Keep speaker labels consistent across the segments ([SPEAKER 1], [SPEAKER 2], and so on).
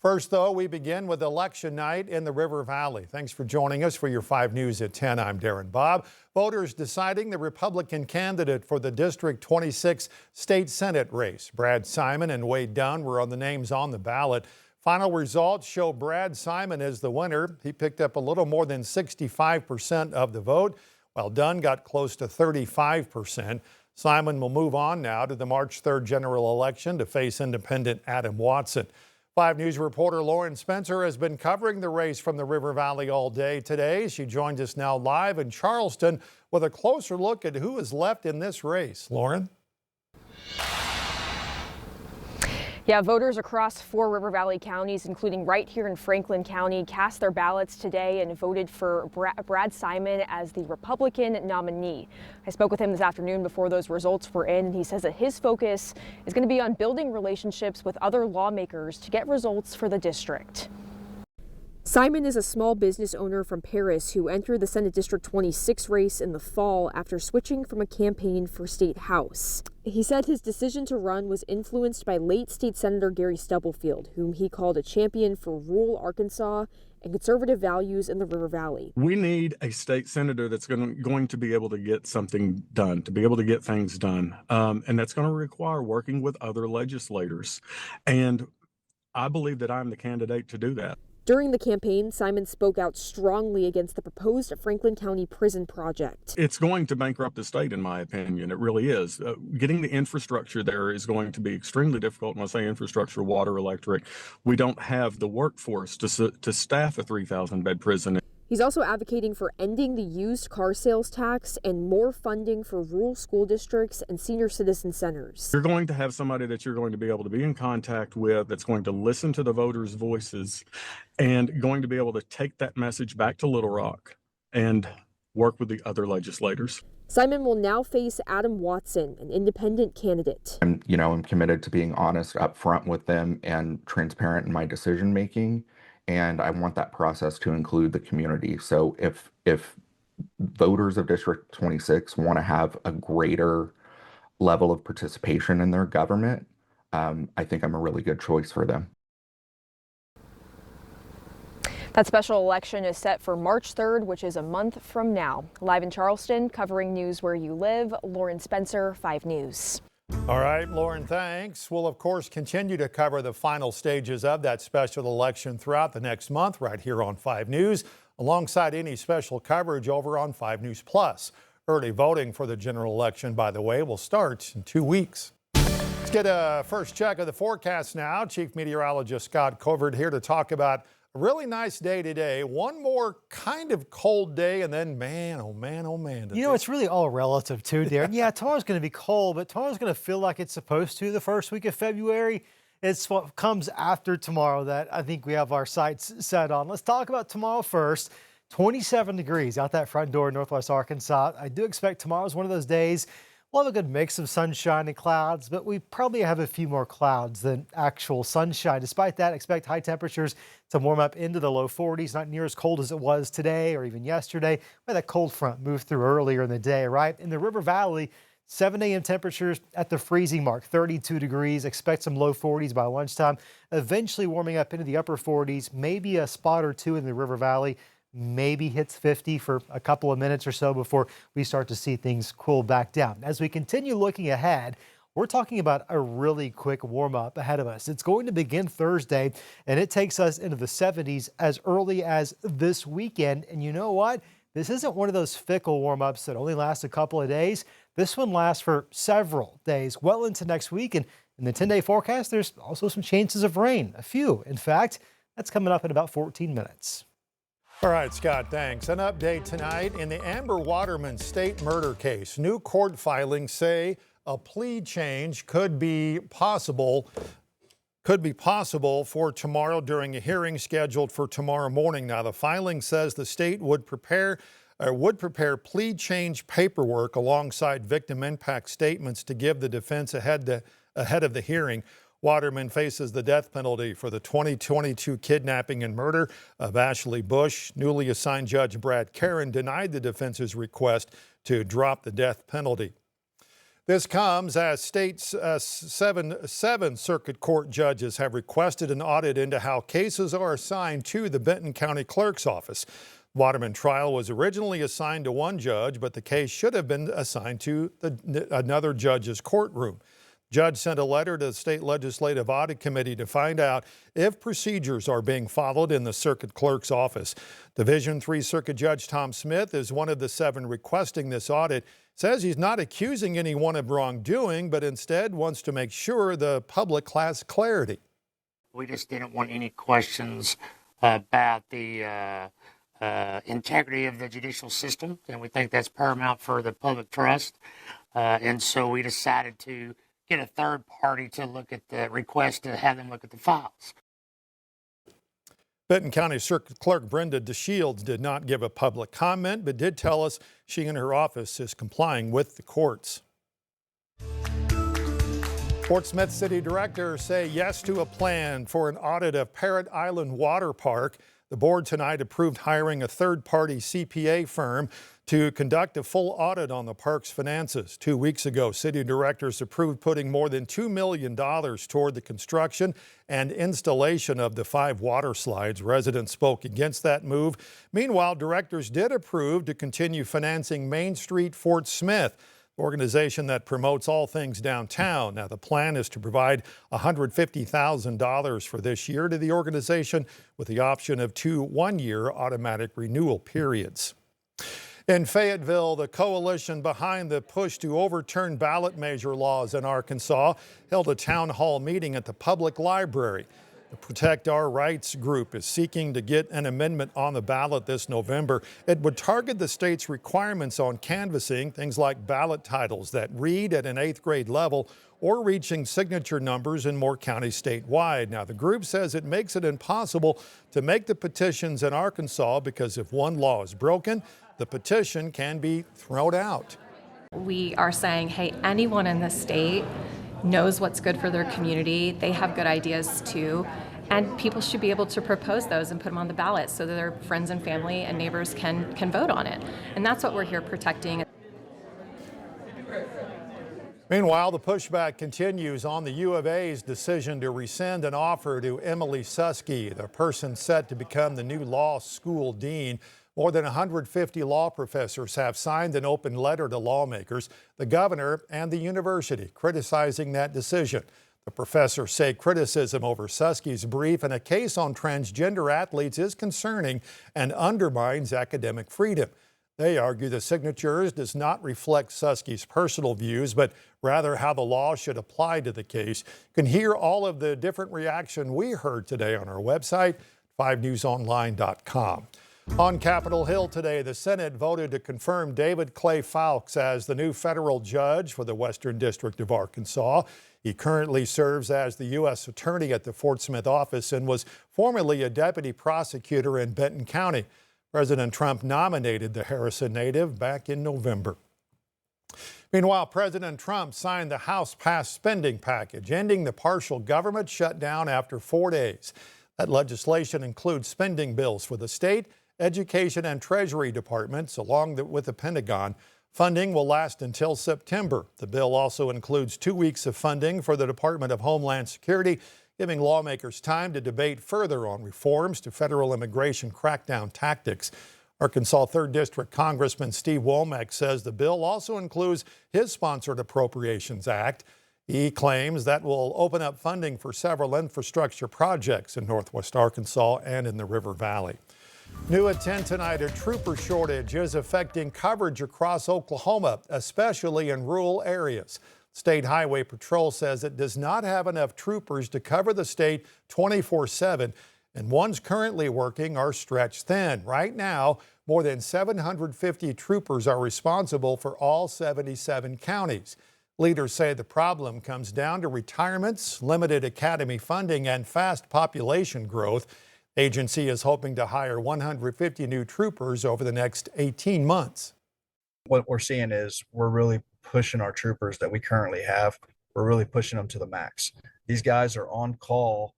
[SPEAKER 1] First, though, we begin with election night in the River Valley. Thanks for joining us for your 5 News at 10. I'm Darren Bobb. Voters deciding the Republican candidate for the District 26 State Senate race. Brad Simon and Wade Dunn were on the names on the ballot. Final results show Brad Simon is the winner. He picked up a little more than 65% of the vote, while Dunn got close to 35%. Simon will move on now to the March 3rd general election to face independent Adam Watson. 5 News reporter Lauren Spencer has been covering the race from the River Valley all day today. She joins us now live in Charleston with a closer look at who is left in this race. Lauren?
[SPEAKER 2] Yeah, voters across 4 River Valley counties, including right here in Franklin County, cast their ballots today and voted for Brad Simon as the Republican nominee. I spoke with him this afternoon before those results were in, and he says that his focus is going to be on building relationships with other lawmakers to get results for the district. Simon is a small business owner from Paris who entered the Senate District 26 race in the fall after switching from a campaign for state house. He said his decision to run was influenced by late state Senator Gary Stubblefield, whom he called a champion for rural Arkansas and conservative values in the River Valley.
[SPEAKER 3] We need a state senator that's going to be able to get something done, to be able to get things done. And that's going to require working with other legislators. And I believe that I'm the candidate to do that.
[SPEAKER 2] During the campaign, Simon spoke out strongly against the proposed Franklin County prison project.
[SPEAKER 3] It's going to bankrupt the state, in my opinion. It really is. Getting the infrastructure there is going to be extremely difficult. When I say infrastructure, water, electric, we don't have the workforce to staff a 3,000-bed prison.
[SPEAKER 2] He's also advocating for ending the used car sales tax and more funding for rural school districts and senior citizen centers.
[SPEAKER 3] You're going to have somebody that you're going to be able to be in contact with that's going to listen to the voters' voices and going to be able to take that message back to Little Rock and work with the other legislators.
[SPEAKER 2] Simon will now face Adam Watson, an independent candidate.
[SPEAKER 4] I'm committed to being honest up front with them and transparent in my decision making. And I want that process to include the community. So if voters of District 26 want to have a greater level of participation in their government, I think I'm a really good choice for them.
[SPEAKER 2] That special election is set for March 3rd, which is a month from now. Live in Charleston, covering news where you live, Lauren Spencer, 5 News.
[SPEAKER 1] All right, Lauren, thanks. We'll, of course, continue to cover the final stages of that special election throughout the next month right here on 5 News, alongside any special coverage over on 5 News Plus. Early voting for the general election, by the way, will start in 2 weeks. Let's get a first check of the forecast now. Chief Meteorologist Scott Covert here to talk about a really nice day today. One more kind of cold day, and then man, oh man, oh man.
[SPEAKER 5] You know, it's really all relative too, Darren. Yeah, tomorrow's going to be cold, but tomorrow's going to feel like it's supposed to the first week of February. It's what comes after tomorrow that I think we have our sights set on. Let's talk about tomorrow first. 27 degrees out that front door in Northwest Arkansas. I do expect tomorrow's one of those days. We'll have a good mix of sunshine and clouds, but we probably have a few more clouds than actual sunshine. Despite that, expect high temperatures to warm up into the low 40s, not near as cold as it was today or even yesterday. We had that cold front move through earlier in the day, right? In the River Valley, 7 a.m. temperatures at the freezing mark, 32 degrees. Expect some low 40s by lunchtime, eventually warming up into the upper 40s, maybe a spot or two in the River Valley. Maybe hits 50 for a couple of minutes or so before we start to see things cool back down. As we continue looking ahead, we're talking about a really quick warm-up ahead of us. It's going to begin Thursday, and it takes us into the 70s as early as this weekend. And you know what? This isn't one of those fickle warm-ups that only lasts a couple of days. This one lasts for several days, well into next week. And in the 10-day forecast, there's also some chances of rain, a few. In fact, that's coming up in about 14 minutes.
[SPEAKER 1] All right, Scott, thanks. An update tonight in the Amber Waterman state murder case. New court filings say a plea change could be possible for tomorrow during a hearing scheduled for tomorrow morning. Now, the filing says the state would prepare plea change paperwork alongside victim impact statements to give the defense ahead of the hearing. Waterman faces the death penalty for the 2022 kidnapping and murder of Ashley Bush. Newly assigned Judge Brad Caron denied the defense's request to drop the death penalty. This comes as state's seven circuit court judges have requested an audit into how cases are assigned to the Benton County Clerk's office. Waterman trial was originally assigned to one judge, but the case should have been assigned to another judge's courtroom. Judge sent a letter to the State Legislative Audit Committee to find out if procedures are being followed in the circuit clerk's office. Division III Circuit Judge Tom Smith is one of the 7 requesting this audit. Says he's not accusing anyone of wrongdoing, but instead wants to make sure the public has clarity.
[SPEAKER 6] We just didn't want any questions about the integrity of the judicial system, and we think that's paramount for the public trust. And so we decided to get a third party to look at the request, to have them look at the files.
[SPEAKER 1] Benton County Circuit Clerk Brenda DeShields did not give a public comment, but did tell us she and her office is complying with the courts. Fort Smith City directors say yes to a plan for an audit of Parrot Island Water Park. The board tonight approved hiring a third-party CPA firm to conduct a full audit on the park's finances. 2 weeks ago, city directors approved putting more than $2 million toward the construction and installation of the 5 water slides. Residents spoke against that move. Meanwhile, directors did approve to continue financing Main Street Fort Smith, organization that promotes all things downtown. Now, the plan is to provide $150,000 for this year to the organization with the option of 2 one-year automatic renewal periods. In Fayetteville, the coalition behind the push to overturn ballot measure laws in Arkansas held a town hall meeting at the public library. The Protect Our Rights group is seeking to get an amendment on the ballot this November. It would target the state's requirements on canvassing, things like ballot titles that read at an 8th grade level or reaching signature numbers in more counties statewide. Now, the group says it makes it impossible to make the petitions in Arkansas because if one law is broken, the petition can be thrown out.
[SPEAKER 7] We are saying, hey, anyone in the state knows what's good for their community. They have good ideas too. And people should be able to propose those and put them on the ballot so that their friends and family and neighbors can vote on it. And that's what we're here protecting.
[SPEAKER 1] Meanwhile, the pushback continues on the U of A's decision to rescind an offer to Emily Susky, the person set to become the new law school dean. More than 150 law professors have signed an open letter to lawmakers, the governor, and the university, criticizing that decision. The professors say criticism over Susky's brief in a case on transgender athletes is concerning and undermines academic freedom. They argue the signatures does not reflect Susky's personal views, but rather how the law should apply to the case. You can hear all of the different reaction we heard today on our website, 5newsonline.com. On Capitol Hill today, the Senate voted to confirm David Clay Fowlks as the new federal judge for the Western District of Arkansas. He currently serves as the U.S. Attorney at the Fort Smith office and was formerly a deputy prosecutor in Benton County. President Trump nominated the Harrison native back in November. Meanwhile, President Trump signed the House-passed spending package, ending the partial government shutdown after 4 days. That legislation includes spending bills for the state, education, and Treasury departments, along with the Pentagon. Funding will last until September. The bill also includes 2 weeks of funding for the Department of Homeland Security, giving lawmakers time to debate further on reforms to federal immigration crackdown tactics. Arkansas 3rd District Congressman Steve Womack says the bill also includes his sponsored Appropriations Act. He claims that will open up funding for several infrastructure projects in Northwest Arkansas and in the River Valley. New at 10 tonight, a trooper shortage is affecting coverage across Oklahoma, especially in rural areas. State Highway Patrol says it does not have enough troopers to cover the state 24/7, and ones currently working are stretched thin. Right now, more than 750 troopers are responsible for all 77 counties. Leaders say the problem comes down to retirements, limited academy funding, and fast population growth. Agency is hoping to hire 150 new troopers over the next 18 months.
[SPEAKER 8] What we're seeing is we're really pushing our troopers that we currently have. We're really pushing them to the max. These guys are on call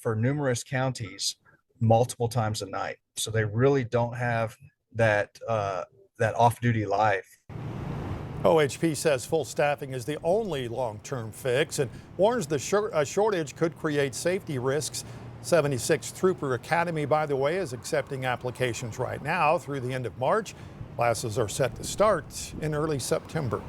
[SPEAKER 8] for numerous counties multiple times a night. So they really don't have that off-duty life.
[SPEAKER 1] OHP says full staffing is the only long-term fix and warns the shortage could create safety risks. 76th Trooper Academy, by the way, is accepting applications right now through the end of March. Classes are set to start in early September.